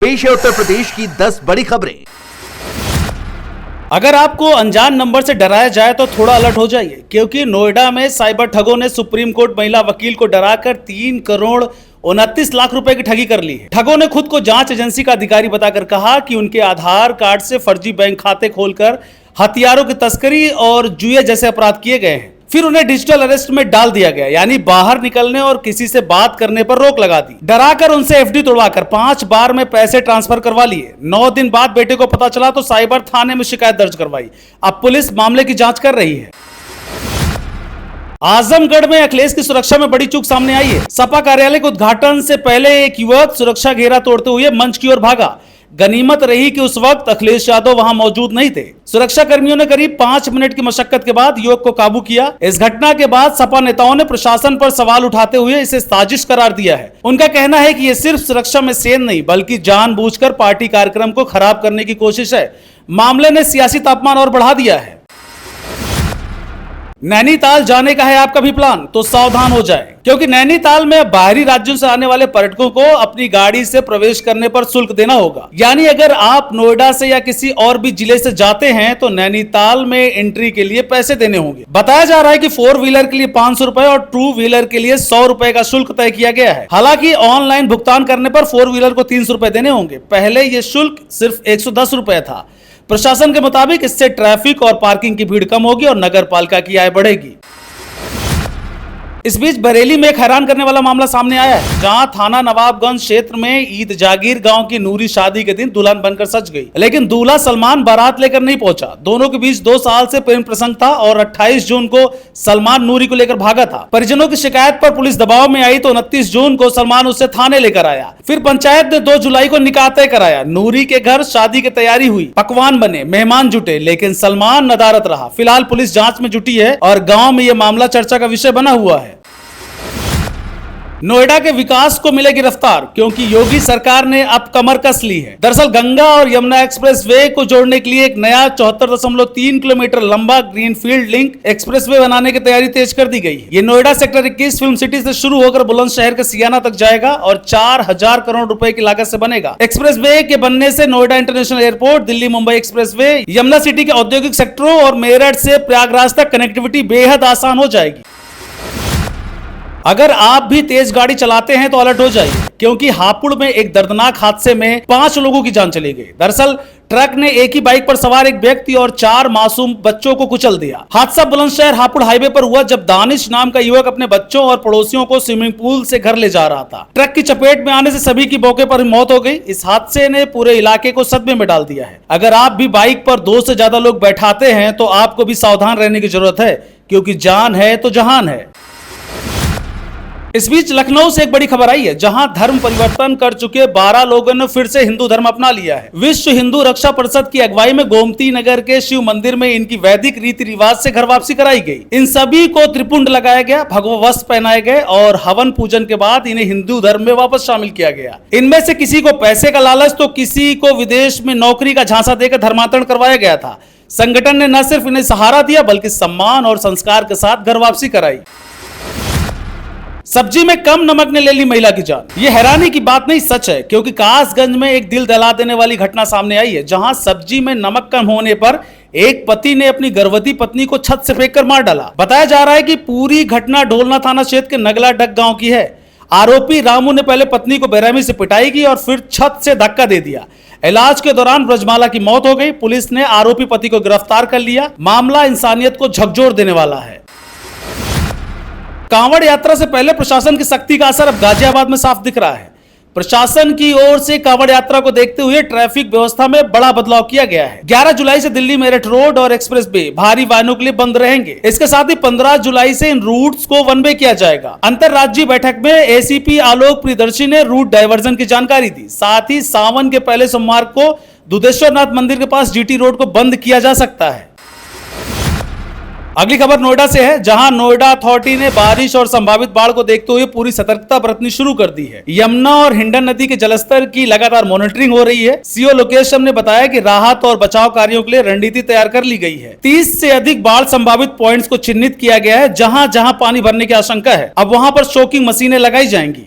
पेश है उत्तर प्रदेश की 10 बड़ी खबरें। अगर आपको अनजान नंबर से डराया जाए तो थोड़ा अलर्ट हो जाइए, क्योंकि नोएडा में साइबर ठगों ने सुप्रीम कोर्ट महिला वकील को डराकर 3 करोड़ 29 लाख रुपए की ठगी कर ली है। ठगों ने खुद को जांच एजेंसी का अधिकारी बताकर कहा कि उनके आधार कार्ड से फर्जी बैंक खाते खोलकर हथियारों की तस्करी और जुए जैसे अपराध किए गए हैं। फिर उन्हें डिजिटल अरेस्ट में डाल दिया गया, यानी बाहर निकलने और किसी से बात करने पर रोक लगा दी। डराकर उनसे एफडी तोड़वाकर 5 बार में पैसे ट्रांसफर करवा लिए। 9 दिन बाद बेटे को पता चला तो साइबर थाने में शिकायत दर्ज करवाई। अब पुलिस मामले की जांच कर रही है। आजमगढ़ में अखिलेश की सुरक्षा में बड़ी चूक सामने आई है। सपा कार्यालय के उद्घाटन से पहले एक युवक सुरक्षा घेरा तोड़ते हुए मंच की ओर भागा। गनीमत रही कि उस वक्त अखिलेश यादव वहां मौजूद नहीं थे। सुरक्षा कर्मियों ने करीब 5 मिनट की मशक्कत के बाद युवक को काबू किया। इस घटना के बाद सपा नेताओं ने प्रशासन पर सवाल उठाते हुए इसे साजिश करार दिया है। उनका कहना है कि यह सिर्फ सुरक्षा में सेंध नहीं, बल्कि जानबूझकर पार्टी कार्यक्रम को खराब करने की कोशिश है। मामले ने सियासी तापमान और बढ़ा दिया है। नैनीताल जाने का है आपका भी प्लान तो सावधान हो जाएं, क्योंकि नैनीताल में बाहरी राज्यों से आने वाले पर्यटकों को अपनी गाड़ी से प्रवेश करने पर शुल्क देना होगा। यानी अगर आप नोएडा से या किसी और भी जिले से जाते हैं तो नैनीताल में एंट्री के लिए पैसे देने होंगे। बताया जा रहा है कि 4 व्हीलर के लिए 500 रुपए और 2 व्हीलर के लिए 100 रुपए का शुल्क तय किया गया है। हालांकि ऑनलाइन भुगतान करने पर 4 व्हीलर को 300 रुपए देने होंगे। पहले यह शुल्क सिर्फ 110 रुपए था। प्रशासन के मुताबिक इससे ट्रैफिक और पार्किंग की भीड़ कम होगी और नगर पालिका की आय बढ़ेगी। इस बीच बरेली में एक हैरान करने वाला मामला सामने आया है, जहां थाना नवाबगंज क्षेत्र में ईद जागीर गांव की नूरी शादी के दिन दुल्हन बनकर सज गई, लेकिन दूल्हा सलमान बारात लेकर नहीं पहुंचा। दोनों के बीच 2 साल से प्रेम प्रसंग था और 28 जून को सलमान नूरी को लेकर भागा था। परिजनों की शिकायत पर पुलिस दबाव में आई तो 29 जून को सलमान उसे थाने लेकर आया। फिर पंचायत ने 2 जुलाई को निकाह तय कराया। नूरी के घर शादी की तैयारी हुई, पकवान बने, मेहमान जुटे, लेकिन सलमान नदारत रहा। फिलहाल पुलिस जांच में जुटी है और गांव में यह मामला चर्चा का विषय बना हुआ है। नोएडा के विकास को मिलेगी रफ्तार, क्योंकि योगी सरकार ने अब कमर कस ली है। दरअसल गंगा और यमुना एक्सप्रेसवे को जोड़ने के लिए एक नया 74.3 किलोमीटर लंबा ग्रीनफील्ड लिंक एक्सप्रेसवे बनाने की तैयारी तेज कर दी गई है। ये नोएडा सेक्टर 21 फिल्म सिटी से शुरू होकर बुलंदशहर के सियाना तक जाएगा और 4000 करोड़ रुपए की लागत से बनेगा। एक्सप्रेसवे के बनने से Noida international airport, Delhi Mumbai expressway, Yamuna city के औद्योगिक सेक्टरों और मेरठ से प्रयागराज तक कनेक्टिविटी बेहद आसान हो जाएगी। अगर आप भी तेज गाड़ी चलाते हैं तो अलर्ट हो जाइए, क्योंकि हापुड़ में एक दर्दनाक हादसे में 5 लोगों की जान चली गई। दरअसल ट्रक ने एक ही बाइक पर सवार एक व्यक्ति और 4 मासूम बच्चों को कुचल दिया। हादसा बुलंदशहर हापुड़ हाईवे पर हुआ, जब दानिश नाम का युवक अपने बच्चों और पड़ोसियों को स्विमिंग पूल से घर ले जा रहा था। ट्रक की चपेट में आने से सभी की मौके पर मौत हो गई। इस हादसे ने पूरे इलाके को सदमे में डाल दिया है। अगर आप भी बाइक पर 2 से ज्यादा लोग बैठाते हैं तो आपको भी सावधान रहने की जरूरत है, क्योंकि जान है तो जहान है। इस बीच लखनऊ से एक बड़ी खबर आई है, जहां धर्म परिवर्तन कर चुके 12 लोगों ने फिर से हिंदू धर्म अपना लिया है। विश्व हिंदू रक्षा परिषद की अगुवाई में गोमती नगर के शिव मंदिर में इनकी वैदिक रीति रिवाज से घर वापसी कराई गई। इन सभी को त्रिपुंड लगाया गया, भगवा वस्त्र पहनाए गए और हवन पूजन के बाद इन्हें हिंदू धर्म में वापस शामिल किया गया। इनमें से किसी को पैसे का लालच तो किसी को विदेश में नौकरी का झांसा देकर धर्मांतरण करवाया गया था। संगठन ने न सिर्फ इन्हें सहारा दिया, बल्कि सम्मान और संस्कार के साथ घर वापसी कराई। सब्जी में कम नमक ने ले ली महिला की जान। ये हैरानी की बात नहीं, सच है, क्योंकि कासगंज में एक दिल दहला देने वाली घटना सामने आई है, जहां सब्जी में नमक कम होने पर एक पति ने अपनी गर्भवती पत्नी को छत से फेंककर मार डाला। बताया जा रहा है कि पूरी घटना ढोलना थाना क्षेत्र के नगला डक गांव की है। आरोपी रामू ने पहले पत्नी को बेरहमी से पिटाई की और फिर छत से धक्का दे दिया। इलाज के दौरान ब्रजमाला की मौत हो गई। पुलिस ने आरोपी पति को गिरफ्तार कर लिया। मामला इंसानियत को झकझोर देने वाला है। कांवड़ यात्रा से पहले प्रशासन की सख्ती का असर अब गाजियाबाद में साफ दिख रहा है। प्रशासन की ओर से कांवड़ यात्रा को देखते हुए ट्रैफिक व्यवस्था में बड़ा बदलाव किया गया है। 11 जुलाई से दिल्ली मेरठ रोड और एक्सप्रेसवे भारी वाहनों के लिए बंद रहेंगे। इसके साथ ही 15 जुलाई से इन रूट्स को वन वे किया जाएगा। अंतरराज्यीय बैठक में एसीपी आलोक प्रियदर्शी ने रूट डायवर्जन की जानकारी दी। साथ ही सावन के पहले सोमवार को दुधेश्वरनाथ मंदिर के पास जीटी रोड को बंद किया जा सकता है। अगली खबर नोएडा से है, जहां नोएडा अथॉरिटी ने बारिश और संभावित बाढ़ को देखते हुए पूरी सतर्कता बरतनी शुरू कर दी है। यमुना और हिंडन नदी के जलस्तर की लगातार मॉनिटरिंग हो रही है। सीओ लोकेश ने बताया कि राहत और बचाव कार्यों के लिए रणनीति तैयार कर ली गई है। 30 से अधिक बाढ़ संभावित पॉइंट्स को चिन्हित किया गया है, जहां जहां पानी भरने की आशंका है। अब वहां पर शोकिंग मशीनें लगाई जाएंगी।